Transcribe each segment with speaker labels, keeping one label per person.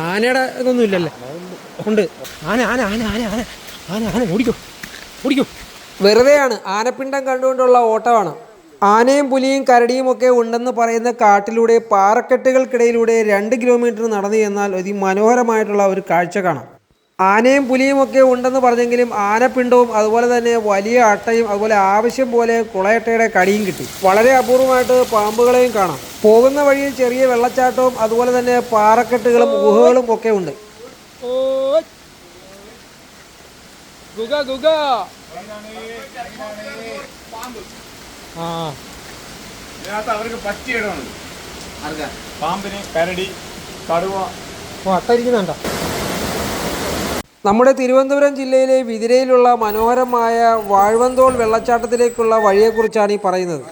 Speaker 1: ആനയുടെ ഇതൊന്നും ഇല്ലല്ലേ? ഉണ്ട്. ആന ആന ആന ആന ആന ആന ആന ഓടിക്കോ ഓടിക്കോ. വെറുതെയാണ്, ആനപ്പിണ്ടം കണ്ടുകൊണ്ടുള്ള ഓട്ടമാണ്. ആനയും പുലിയും കരടിയും ഒക്കെ ഉണ്ടെന്ന് പറയുന്ന കാട്ടിലൂടെ പാറക്കെട്ടുകൾക്കിടയിലൂടെ 2 കിലോമീറ്റർ നടന്നു ചെന്നാൽ അതിമനോഹരമായിട്ടുള്ള ഒരു കാഴ്ച കാണാം. ആനയും പുലിയും ഒക്കെ ഉണ്ടെന്ന് പറഞ്ഞെങ്കിലും ആനപ്പിണ്ടവും അതുപോലെ തന്നെ വലിയ അട്ടയും അതുപോലെ ആവശ്യം പോലെ കുളയട്ടയുടെ കടിയും കിട്ടി. വളരെ അപൂർവമായിട്ട് പാമ്പുകളെയും കാണാം. പോകുന്ന വഴിയിൽ ചെറിയ വെള്ളച്ചാട്ടവും അതുപോലെ തന്നെ പാറക്കെട്ടുകളും ഗുഹകളും ഒക്കെ ഉണ്ട്.
Speaker 2: അവർക്ക് പറ്റിയ ഇടമാണ്. പാമ്പിന്, കരടി, കടുവ
Speaker 1: അട്ടയിരിക്കുന്നുണ്ടോ? നമ്മുടെ തിരുവനന്തപുരം ജില്ലയിലെ വിതിരയിലുള്ള മനോഹരമായ വാഴവന്തോൾ വെള്ളച്ചാട്ടത്തിലേക്കുള്ള വഴിയെക്കുറിച്ചാണ് ഈ പറയുന്നത്.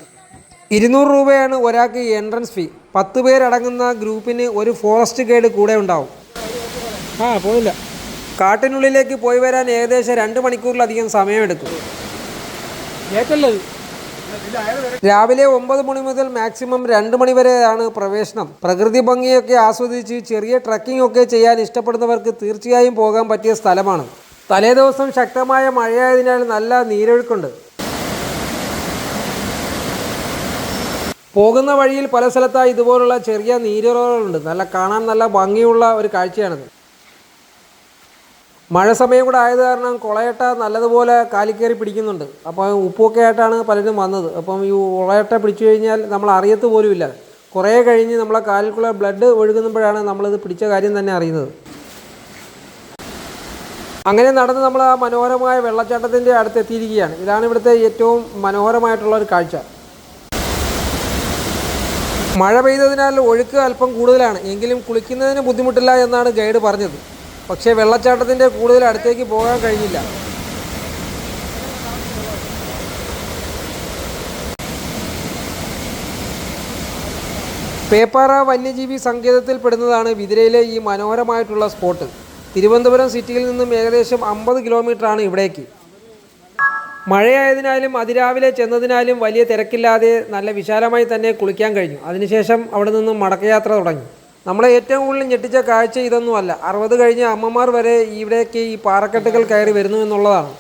Speaker 1: 200 രൂപയാണ് ഒരാൾക്ക് എൻട്രൻസ് ഫീ. 10 പേരടങ്ങുന്ന ഗ്രൂപ്പിന് ഒരു ഫോറസ്റ്റ് ഗൈഡ് കൂടെ ഉണ്ടാവും. പോയില്ല. കാട്ടിനുള്ളിലേക്ക് പോയി വരാൻ ഏകദേശം 2 മണിക്കൂറിലധികം സമയമെടുക്കും. രാവിലെ 9 മണി മുതൽ മാക്സിമം 2 മണി വരെയാണ് പ്രവേശനം. പ്രകൃതി ഭംഗിയൊക്കെ ആസ്വദിച്ച് ചെറിയ ട്രക്കിംഗ് ഒക്കെ ചെയ്യാൻ ഇഷ്ടപ്പെടുന്നവർക്ക് തീർച്ചയായും പോകാൻ പറ്റിയ സ്ഥലമാണ്. തലേദിവസം ശക്തമായ മഴയായതിനാൽ നല്ല നീരൊഴുക്കുണ്ട്. പോകുന്ന വഴിയിൽ പല സ്ഥലത്തായി ഇതുപോലുള്ള ചെറിയ നീരുറവുകളുണ്ട്. കാണാൻ നല്ല ഭംഗിയുള്ള ഒരു കാഴ്ചയാണിത്. മഴ സമയം കൂടെ ആയത് കാരണം കുളയട്ട നല്ലതുപോലെ കാലിക്കയറി പിടിക്കുന്നുണ്ട്. അപ്പോൾ ഉപ്പൊക്കെ ആയിട്ടാണ് പലരും വന്നത്. അപ്പം ഈ കുളയട്ട പിടിച്ചു കഴിഞ്ഞാൽ നമ്മൾ അറിയത്ത് പോലുമില്ല. കുറേ കഴിഞ്ഞ് നമ്മളെ കാലിൽക്കുള്ള ബ്ലഡ് ഒഴുകുമ്പോഴാണ് നമ്മളിത് പിടിച്ച കാര്യം തന്നെ അറിയുന്നത്. അങ്ങനെ നടന്ന് നമ്മൾ ആ മനോഹരമായ വെള്ളച്ചാട്ടത്തിൻ്റെ അടുത്തെത്തിയിരിക്കുകയാണ്. ഇതാണ് ഇവിടുത്തെ ഏറ്റവും മനോഹരമായിട്ടുള്ള ഒരു കാഴ്ച. മഴ പെയ്തതിനാൽ ഒഴുക്ക് അല്പം കൂടുതലാണ്. എങ്കിലും കുളിക്കുന്നതിന് ബുദ്ധിമുട്ടില്ല എന്നാണ് ഗൈഡ് പറഞ്ഞത്. പക്ഷേ വെള്ളച്ചാട്ടത്തിൻ്റെ കൂടുതൽ അടുത്തേക്ക് പോകാൻ കഴിഞ്ഞില്ല. പേപ്പാറ വന്യജീവി സങ്കേതത്തിൽ പെടുന്നതാണ് വിതിരയിലെ ഈ മനോഹരമായിട്ടുള്ള സ്പോട്ട്. തിരുവനന്തപുരം സിറ്റിയിൽ നിന്നും ഏകദേശം 50 കിലോമീറ്ററാണ് ഇവിടേക്ക്. മഴയായതിനാലും അതിരാവിലെ ചെന്നതിനാലും വലിയ തിരക്കില്ലാതെ നല്ല വിശാലമായി തന്നെ കുളിക്കാൻ കഴിഞ്ഞു. അതിനുശേഷം അവിടെ നിന്നും മടക്കയാത്ര തുടങ്ങി. നമ്മളെ ഏറ്റവും കൂടുതൽ ഞെട്ടിച്ച കാഴ്ച ഇതൊന്നുമല്ല. 60 കഴിഞ്ഞ അമ്മമാർ വരെ ഇവിടേക്ക് ഈ പാറക്കെട്ടുകൾ കയറി വരുന്നു എന്നുള്ളതാണ്.